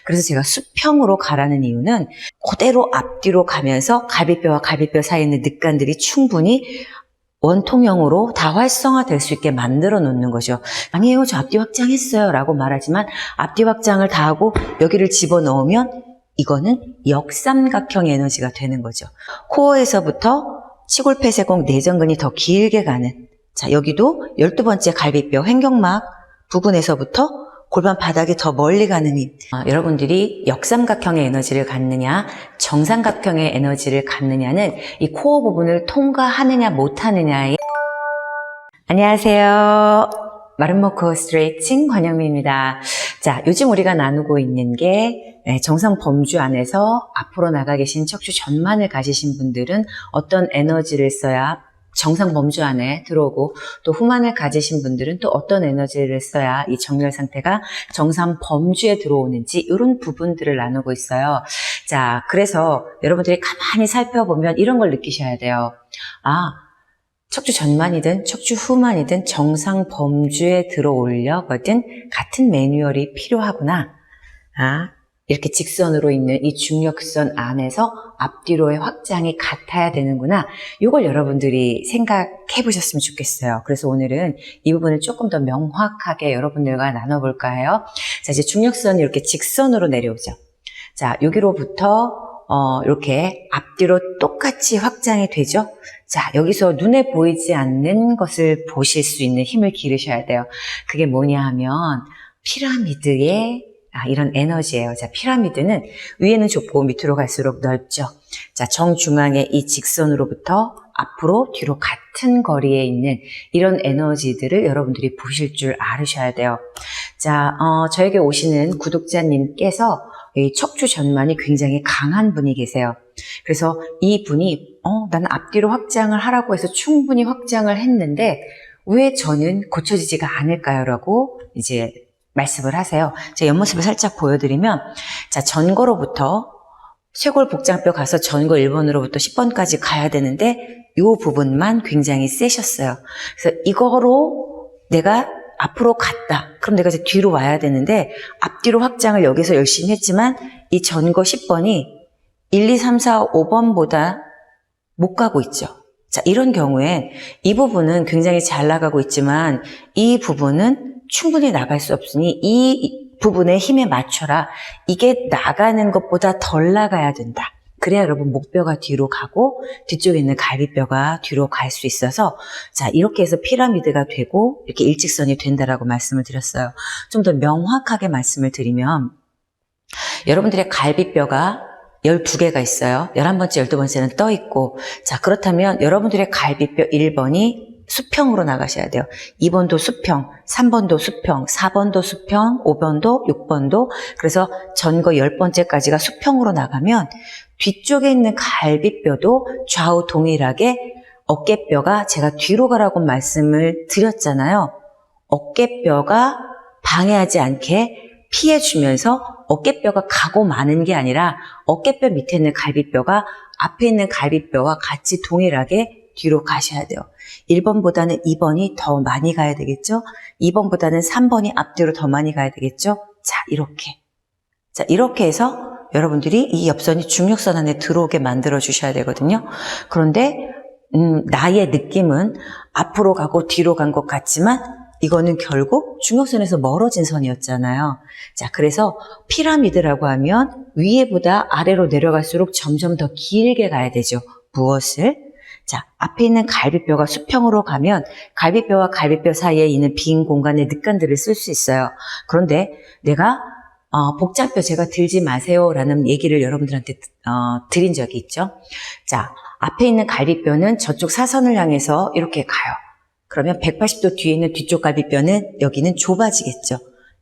그래서 제가 수평으로 가라는 이유는 그대로 앞뒤로 가면서 갈비뼈와 갈비뼈 사이에 있는 늑간들이 충분히 원통형으로 다 활성화될 수 있게 만들어 놓는 거죠. 아니에요, 저 앞뒤 확장했어요 라고 말하지만 앞뒤 확장을 다 하고 여기를 집어넣으면 이거는 역삼각형 에너지가 되는 거죠. 코어에서부터 치골폐쇄공 내전근이 더 길게 가는, 자, 여기도 12번째 갈비뼈 횡격막 부근에서부터 골반 바닥이 더 멀리 가는 힘. 여러분들이 역삼각형의 에너지를 갖느냐 정삼각형의 에너지를 갖느냐는 이 코어 부분을 통과하느냐 못하느냐의. 안녕하세요, 마름모 코어 스트레칭 권영미입니다. 자, 요즘 우리가 나누고 있는 게 정상 범주 안에서 앞으로 나가 계신 척추 전만을 가지신 분들은 어떤 에너지를 써야 정상 범주 안에 들어오고, 또 후만을 가지신 분들은 또 어떤 에너지를 써야 이 정렬 상태가 정상 범주에 들어오는지, 이런 부분들을 나누고 있어요. 자, 그래서 여러분들이 가만히 살펴보면 이런 걸 느끼셔야 돼요. 척추 전만이든 척추 후만이든 정상 범주에 들어오려거든 같은 매뉴얼이 필요하구나. 이렇게 직선으로 있는 이 중력선 안에서 앞뒤로의 확장이 같아야 되는구나. 이걸 여러분들이 생각해 보셨으면 좋겠어요. 그래서 오늘은 이 부분을 조금 더 명확하게 여러분들과 나눠볼까 해요. 자, 이제 중력선이 이렇게 직선으로 내려오죠. 자, 여기로부터 이렇게 앞뒤로 똑같이 확장이 되죠. 자, 여기서 눈에 보이지 않는 것을 보실 수 있는 힘을 기르셔야 돼요. 그게 뭐냐 하면 피라미드의 이런 에너지예요. 자, 피라미드는 위에는 좁고 밑으로 갈수록 넓죠. 자, 정중앙의 이 직선으로부터 앞으로 뒤로 같은 거리에 있는 이런 에너지들을 여러분들이 보실 줄 알으셔야 돼요. 자, 저에게 오시는 구독자님께서 이 척추 전만이 굉장히 강한 분이 계세요. 그래서 이 분이 나는 앞뒤로 확장을 하라고 해서 충분히 확장을 했는데 왜 저는 고쳐지지가 않을까요? 라고 이제 말씀을 하세요. 제 옆모습을 살짝 보여드리면, 자, 전거로부터 쇄골 복장뼈 가서 전거 1번으로부터 10번까지 가야 되는데 이 부분만 굉장히 세셨어요. 그래서 이거로 내가 앞으로 갔다. 그럼 내가 이제 뒤로 와야 되는데 앞뒤로 확장을 여기서 열심히 했지만 이 전거 10번이 1, 2, 3, 4, 5번보다 못 가고 있죠. 자, 이런 경우엔 이 부분은 굉장히 잘 나가고 있지만 이 부분은 충분히 나갈 수 없으니 이 부분에 힘에 맞춰라. 이게 나가는 것보다 덜 나가야 된다. 그래야 여러분 목뼈가 뒤로 가고 뒤쪽에 있는 갈비뼈가 뒤로 갈 수 있어서, 자, 이렇게 해서 피라미드가 되고 이렇게 일직선이 된다라고 말씀을 드렸어요. 좀 더 명확하게 말씀을 드리면 여러분들의 갈비뼈가 12개가 있어요. 11번째, 12번째는 떠 있고, 자, 그렇다면 여러분들의 갈비뼈 1번이 수평으로 나가셔야 돼요. 2번도 수평, 3번도 수평, 4번도 수평, 5번도, 6번도. 그래서 전거 10번째까지가 수평으로 나가면 뒤쪽에 있는 갈비뼈도 좌우 동일하게, 어깨뼈가 제가 뒤로 가라고 말씀을 드렸잖아요. 어깨뼈가 방해하지 않게 피해주면서 어깨뼈가 가고 마는 게 아니라 어깨뼈 밑에 있는 갈비뼈가 앞에 있는 갈비뼈와 같이 동일하게 뒤로 가셔야 돼요. 1번보다는 2번이 더 많이 가야 되겠죠? 2번보다는 3번이 앞뒤로 더 많이 가야 되겠죠? 자, 이렇게. 자, 이렇게 해서 여러분들이 이 옆선이 중력선 안에 들어오게 만들어 주셔야 되거든요. 그런데 나의 느낌은 앞으로 가고 뒤로 간 것 같지만 이거는 결국 중력선에서 멀어진 선이었잖아요. 자, 그래서 피라미드라고 하면 위에보다 아래로 내려갈수록 점점 더 길게 가야 되죠. 무엇을? 자, 앞에 있는 갈비뼈가 수평으로 가면 갈비뼈와 갈비뼈 사이에 있는 빈 공간에 늑간들을 쓸 수 있어요. 그런데 내가 복잡뼈 제가 들지 마세요 라는 얘기를 여러분들한테 드린 적이 있죠. 자, 앞에 있는 갈비뼈는 저쪽 사선을 향해서 이렇게 가요. 그러면 180도 뒤에 있는 뒤쪽 갈비뼈는 여기는 좁아지겠죠.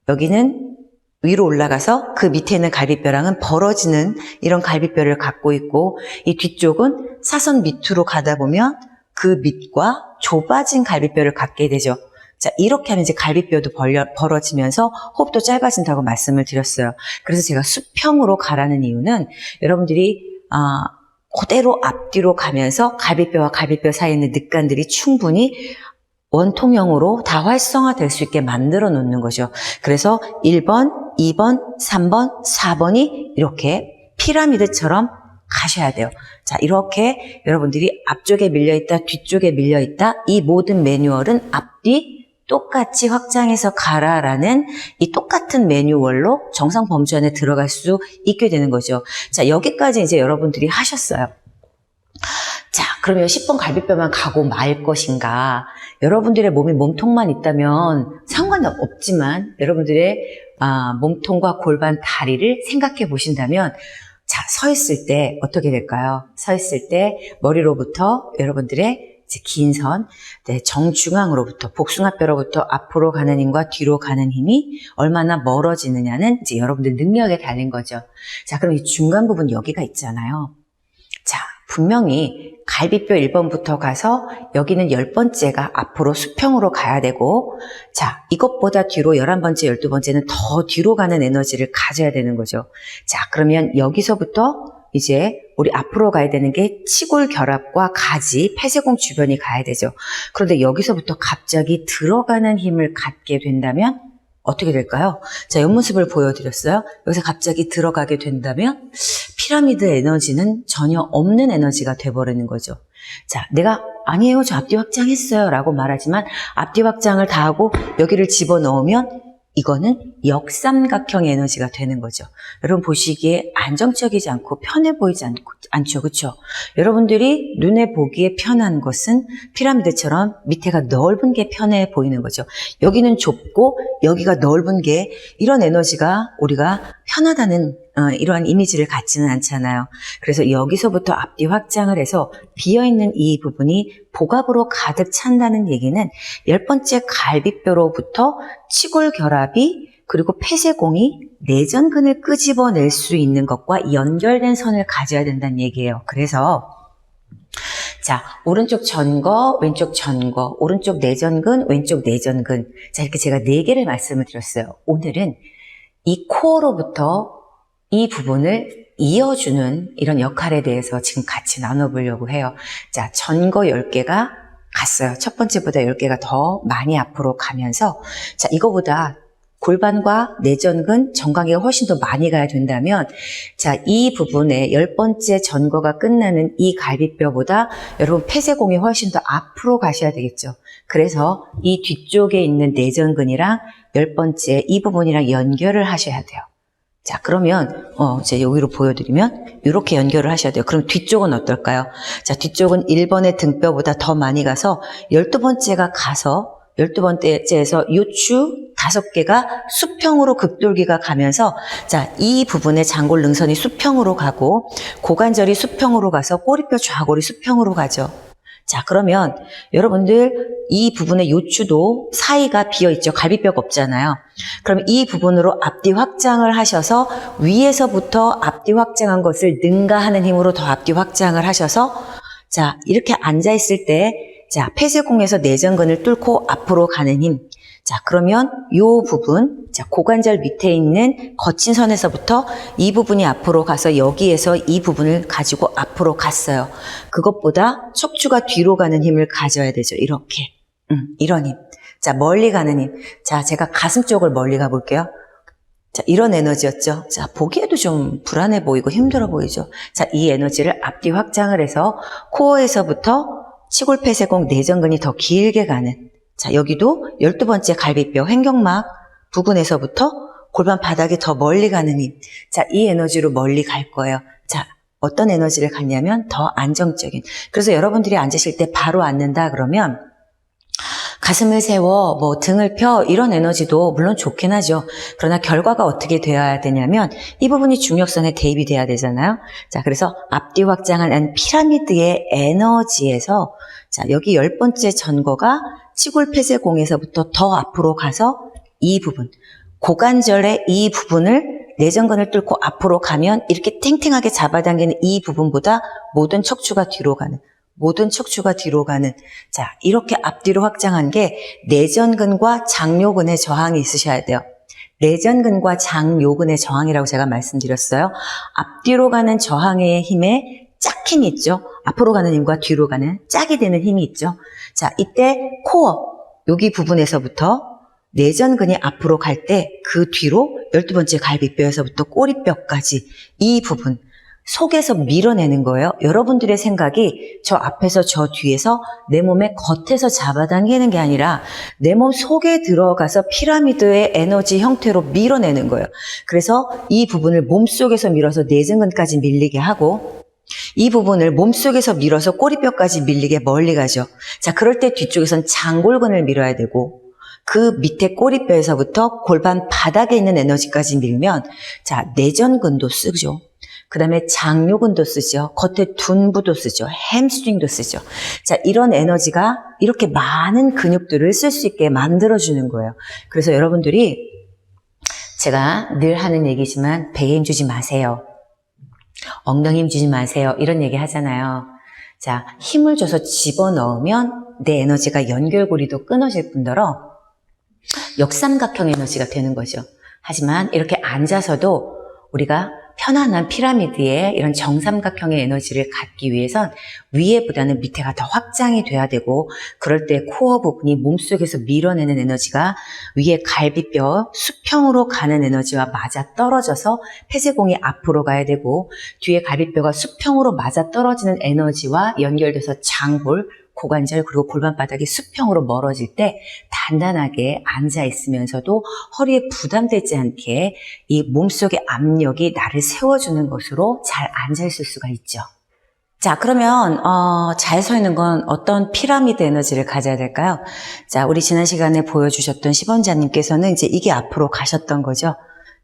여기는 위로 올라가서 그 밑에 있는 갈비뼈랑은 벌어지는 이런 갈비뼈를 갖고 있고, 이 뒤쪽은 사선 밑으로 가다 보면 그 밑과 좁아진 갈비뼈를 갖게 되죠. 자, 이렇게 하면 이제 갈비뼈도 벌어지면서 호흡도 짧아진다고 말씀을 드렸어요. 그래서 제가 수평으로 가라는 이유는 여러분들이 그대로 앞뒤로 가면서 갈비뼈와 갈비뼈 사이에 있는 늑간들이 충분히 원통형으로 다 활성화될 수 있게 만들어 놓는 거죠. 그래서 1번, 2번, 3번, 4번이 이렇게 피라미드처럼 가셔야 돼요. 자, 이렇게 여러분들이 앞쪽에 밀려있다, 뒤쪽에 밀려있다, 이 모든 매뉴얼은 앞뒤 똑같이 확장해서 가라라는 이 똑같은 매뉴얼로 정상 범주 안에 들어갈 수 있게 되는 거죠. 자, 여기까지 이제 여러분들이 하셨어요. 자, 그러면 10번 갈비뼈만 가고 말 것인가? 여러분들의 몸이 몸통만 있다면 상관은 없지만 여러분들의 몸통과 골반, 다리를 생각해 보신다면 자, 서 있을 때 어떻게 될까요? 서 있을 때 머리로부터 여러분들의 이제 긴 선, 네, 정중앙으로부터 복숭아뼈로부터 앞으로 가는 힘과 뒤로 가는 힘이 얼마나 멀어지느냐는 이제 여러분들 능력에 달린 거죠. 자, 그럼 이 중간 부분 여기가 있잖아요. 자, 분명히 갈비뼈 1번부터 가서 여기는 10번째가 앞으로 수평으로 가야 되고, 자, 이것보다 뒤로 11번째, 12번째는 더 뒤로 가는 에너지를 가져야 되는 거죠. 자, 그러면 여기서부터 이제 우리 앞으로 가야 되는 게 치골 결합과 가지, 폐쇄공 주변이 가야 되죠. 그런데 여기서부터 갑자기 들어가는 힘을 갖게 된다면 어떻게 될까요? 자, 옆모습을 보여드렸어요. 여기서 갑자기 들어가게 된다면 피라미드 에너지는 전혀 없는 에너지가 돼버리는 거죠. 자, 내가 아니에요, 저 앞뒤 확장했어요 라고 말하지만 앞뒤 확장을 다 하고 여기를 집어넣으면 이거는 역삼각형 에너지가 되는 거죠. 여러분 보시기에 안정적이지 않고 편해 보이지 않죠, 그렇죠? 여러분들이 눈에 보기에 편한 것은 피라미드처럼 밑에가 넓은 게 편해 보이는 거죠. 여기는 좁고 여기가 넓은 게 이런 에너지가 우리가 편하다는 이러한 이미지를 갖지는 않잖아요. 그래서 여기서부터 앞뒤 확장을 해서 비어있는 이 부분이 복압으로 가득 찬다는 얘기는 10번째 갈비뼈로부터 치골 결합이 그리고 폐쇄공이 내전근을 끄집어낼 수 있는 것과 연결된 선을 가져야 된다는 얘기예요. 그래서 자, 오른쪽 전거, 왼쪽 전거, 오른쪽 내전근, 왼쪽 내전근. 자, 이렇게 제가 4개를 말씀을 드렸어요. 오늘은 이 코어로부터 이 부분을 이어주는 이런 역할에 대해서 지금 같이 나눠보려고 해요. 자, 전거 10개가 갔어요. 첫 번째보다 10개가 더 많이 앞으로 가면서 자, 이거보다 골반과 내전근, 정강이가 훨씬 더 많이 가야 된다면 자, 이 부분에 10번째 전거가 끝나는 이 갈비뼈보다 여러분 폐쇄공이 훨씬 더 앞으로 가셔야 되겠죠. 그래서 이 뒤쪽에 있는 내전근이랑 10번째 이 부분이랑 연결을 하셔야 돼요. 자, 그러면 이제 여기로 보여드리면 이렇게 연결을 하셔야 돼요. 그럼 뒤쪽은 어떨까요? 자, 뒤쪽은 1번의 등뼈보다 더 많이 가서 12번째가 가서 12번째에서 요추 5개가 수평으로 극돌기가 가면서 자, 이 부분의 장골 능선이 수평으로 가고 고관절이 수평으로 가서 꼬리뼈 좌골이 수평으로 가죠. 자, 그러면 여러분들 이 부분의 요추도 사이가 비어있죠. 갈비뼈가 없잖아요. 그럼 이 부분으로 앞뒤 확장을 하셔서 위에서부터 앞뒤 확장한 것을 능가하는 힘으로 더 앞뒤 확장을 하셔서 자, 이렇게 앉아있을 때 자, 폐쇄공에서 내전근을 뚫고 앞으로 가는 힘. 자, 그러면 요 부분, 자, 고관절 밑에 있는 거친 선에서부터 이 부분이 앞으로 가서 여기에서 이 부분을 가지고 앞으로 갔어요. 그것보다 척추가 뒤로 가는 힘을 가져야 되죠. 이렇게. 이런 힘. 자, 멀리 가는 힘. 자, 제가 가슴 쪽을 멀리 가볼게요. 자, 이런 에너지였죠. 자, 보기에도 좀 불안해 보이고 힘들어 보이죠. 자, 이 에너지를 앞뒤 확장을 해서 코어에서부터 치골폐쇄공 내전근이 더 길게 가는 자, 여기도 12번째 갈비뼈 횡격막 부근에서부터 골반 바닥이 더 멀리 가는 힘. 자, 이 에너지로 멀리 갈 거예요. 자, 어떤 에너지를 갖냐면 더 안정적인. 그래서 여러분들이 앉으실 때 바로 앉는다 그러면 가슴을 세워, 뭐 등을 펴 이런 에너지도 물론 좋긴 하죠. 그러나 결과가 어떻게 되어야 되냐면 이 부분이 중력선에 대입이 돼야 되잖아요. 자, 그래서 앞뒤 확장한 피라미드의 에너지에서 자, 여기 10번째 전거가 치골폐쇄공에서부터 더 앞으로 가서 이 부분, 고관절의 이 부분을 내전근을 뚫고 앞으로 가면 이렇게 탱탱하게 잡아당기는 이 부분보다 모든 척추가 뒤로 가는 자, 이렇게 앞뒤로 확장한 게 내전근과 장요근의 저항이 있으셔야 돼요. 내전근과 장요근의 저항이라고 제가 말씀드렸어요. 앞뒤로 가는 저항의 힘에 짝 힘이 있죠. 앞으로 가는 힘과 뒤로 가는 짝이 되는 힘이 있죠. 자, 이때 코어 여기 부분에서부터 내전근이 앞으로 갈 때 그 뒤로 12번째 갈비뼈에서부터 꼬리뼈까지 이 부분 속에서 밀어내는 거예요. 여러분들의 생각이 저 앞에서 저 뒤에서 내 몸의 겉에서 잡아당기는 게 아니라 내 몸 속에 들어가서 피라미드의 에너지 형태로 밀어내는 거예요. 그래서 이 부분을 몸속에서 밀어서 내전근까지 밀리게 하고 이 부분을 몸속에서 밀어서 꼬리뼈까지 밀리게 멀리 가죠. 자, 그럴 때 뒤쪽에선 장골근을 밀어야 되고 그 밑에 꼬리뼈에서부터 골반 바닥에 있는 에너지까지 밀면 자, 내전근도 쓰죠. 그 다음에 장요근도 쓰죠. 겉에 둔부도 쓰죠. 햄스트링도 쓰죠. 자, 이런 에너지가 이렇게 많은 근육들을 쓸 수 있게 만들어주는 거예요. 그래서 여러분들이 제가 늘 하는 얘기지만 배에 힘 주지 마세요. 엉덩이 힘 주지 마세요. 이런 얘기 하잖아요. 자, 힘을 줘서 집어넣으면 내 에너지가 연결고리도 끊어질 뿐더러 역삼각형 에너지가 되는 거죠. 하지만 이렇게 앉아서도 우리가 편안한 피라미드의 이런 정삼각형의 에너지를 갖기 위해선 위에보다는 밑에가 더 확장이 돼야 되고 그럴 때 코어 부분이 몸속에서 밀어내는 에너지가 위에 갈비뼈 수평으로 가는 에너지와 맞아 떨어져서 폐쇄공이 앞으로 가야 되고 뒤에 갈비뼈가 수평으로 맞아 떨어지는 에너지와 연결돼서 장골, 고관절 그리고 골반바닥이 수평으로 멀어질 때 단단하게 앉아 있으면서도 허리에 부담되지 않게 이 몸속의 압력이 나를 세워주는 것으로 잘 앉아 있을 수가 있죠. 자, 그러면 잘 서 있는 건 어떤 피라미드 에너지를 가져야 될까요? 자, 우리 지난 시간에 보여주셨던 시범자님께서는 이제 이게 앞으로 가셨던 거죠.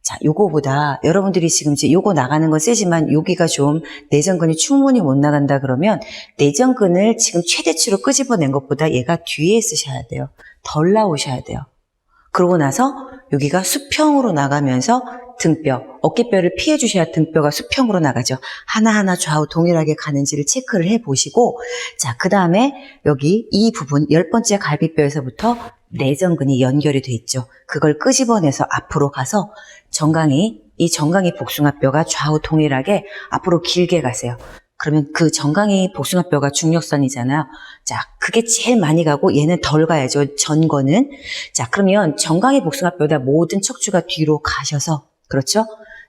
자, 요거보다 여러분들이 지금 이제 요거 나가는 건 세지만 여기가 좀 내전근이 충분히 못 나간다 그러면 내전근을 지금 최대치로 끄집어낸 것보다 얘가 뒤에 쓰셔야 돼요. 덜 나오셔야 돼요. 그러고 나서 여기가 수평으로 나가면서 등뼈, 어깨뼈를 피해 주셔야 등뼈가 수평으로 나가죠. 하나하나 좌우 동일하게 가는지를 체크를 해보시고 자, 그 다음에 여기 이 부분 10번째 갈비뼈에서부터 내전근이 연결이 돼 있죠. 그걸 끄집어내서 앞으로 가서 이 정강이 복숭아뼈가 좌우 동일하게 앞으로 길게 가세요. 그러면 그 정강이 복숭아뼈가 중력선이잖아요. 자, 그게 제일 많이 가고 얘는 덜 가야죠. 전거는. 자, 그러면 정강이 복숭아뼈다 모든 척추가 뒤로 가셔서 그렇죠?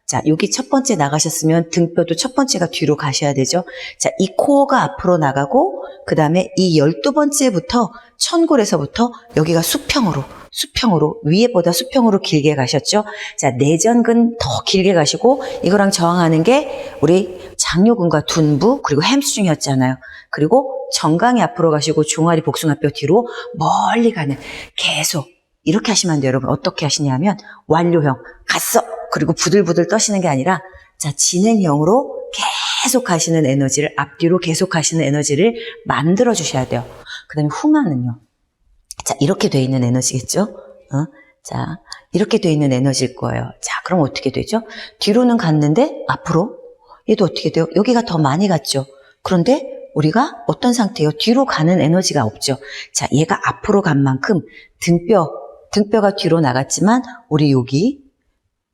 자, 여기 첫 번째 나가셨으면 등뼈도 첫 번째가 뒤로 가셔야 되죠. 자, 이 코어가 앞으로 나가고 그 다음에 이 12번째부터 천골에서부터 여기가 수평으로 위에보다 수평으로 길게 가셨죠. 자, 내전근 더 길게 가시고 이거랑 저항하는 게 우리 장요근과 둔부 그리고 햄스트링이었잖아요. 그리고 정강이 앞으로 가시고 종아리 복숭아뼈 뒤로 멀리 가는 계속 이렇게 하시면 안 돼요. 여러분 어떻게 하시냐면 완료형 갔어 그리고 부들부들 떠시는 게 아니라 자, 진행형으로 계속 가시는 에너지를 앞뒤로 계속 가시는 에너지를 만들어 주셔야 돼요. 그 다음에 후만은요. 자, 이렇게 돼 있는 에너지겠죠? 자, 이렇게 돼 있는 에너지일 거예요. 자, 그럼 어떻게 되죠? 뒤로는 갔는데 앞으로 얘도 어떻게 돼요? 여기가 더 많이 갔죠. 그런데 우리가 어떤 상태예요? 뒤로 가는 에너지가 없죠. 자, 얘가 앞으로 간 만큼 등뼈가 뒤로 나갔지만 우리 여기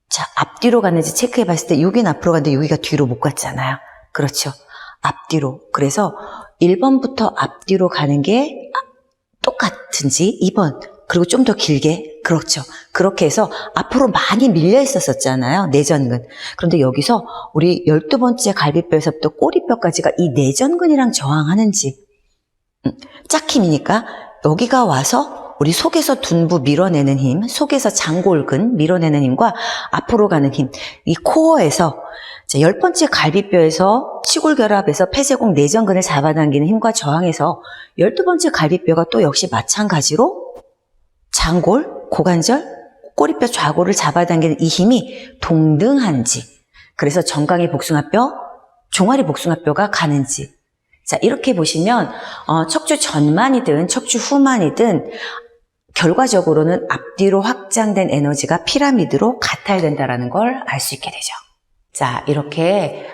자, 앞뒤로 갔는지 체크해 봤을 때 여기는 앞으로 갔는데 여기가 뒤로 못 갔잖아요. 그렇죠. 앞뒤로. 그래서 1번부터 앞뒤로 가는 게 똑같은지 2번 그리고 좀 더 길게 그렇죠. 그렇게 해서 앞으로 많이 밀려 있었잖아요. 내전근. 그런데 여기서 우리 12번째 갈비뼈에서부터 꼬리뼈까지가 이 내전근이랑 저항하는지 짝힘이니까 여기가 와서 우리 속에서 둔부 밀어내는 힘, 속에서 장골근 밀어내는 힘과 앞으로 가는 힘, 이 코어에서 10번째 갈비뼈에서 치골결합에서 폐쇄공 내전근을 잡아당기는 힘과 저항해서 12번째 갈비뼈가 또 역시 마찬가지로 장골, 고관절, 꼬리뼈 좌골을 잡아당기는 이 힘이 동등한지 그래서 정강이 복숭아뼈, 종아리 복숭아뼈가 가는지 자 이렇게 보시면 척추 전만이든 척추 후만이든 결과적으로는 앞뒤로 확장된 에너지가 피라미드로 같아야 된다는 걸 알 수 있게 되죠. 자, 이렇게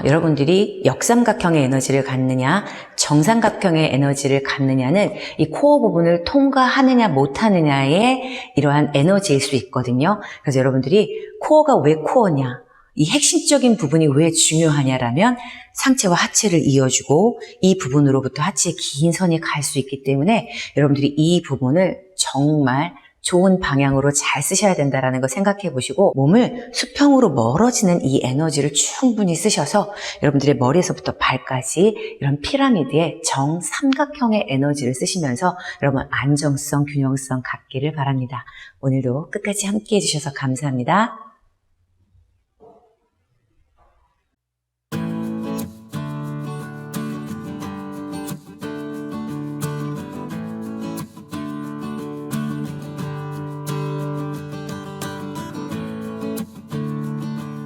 여러분들이 역삼각형의 에너지를 갖느냐 정삼각형의 에너지를 갖느냐는 이 코어 부분을 통과하느냐 못하느냐의 이러한 에너지일 수 있거든요. 그래서 여러분들이 코어가 왜 코어냐 이 핵심적인 부분이 왜 중요하냐라면 상체와 하체를 이어주고 이 부분으로부터 하체의 긴 선이 갈 수 있기 때문에 여러분들이 이 부분을 정말 좋은 방향으로 잘 쓰셔야 된다는 거 생각해 보시고 몸을 수평으로 멀어지는 이 에너지를 충분히 쓰셔서 여러분들의 머리에서부터 발까지 이런 피라미드의 정삼각형의 에너지를 쓰시면서 여러분 안정성, 균형성 갖기를 바랍니다. 오늘도 끝까지 함께 해주셔서 감사합니다.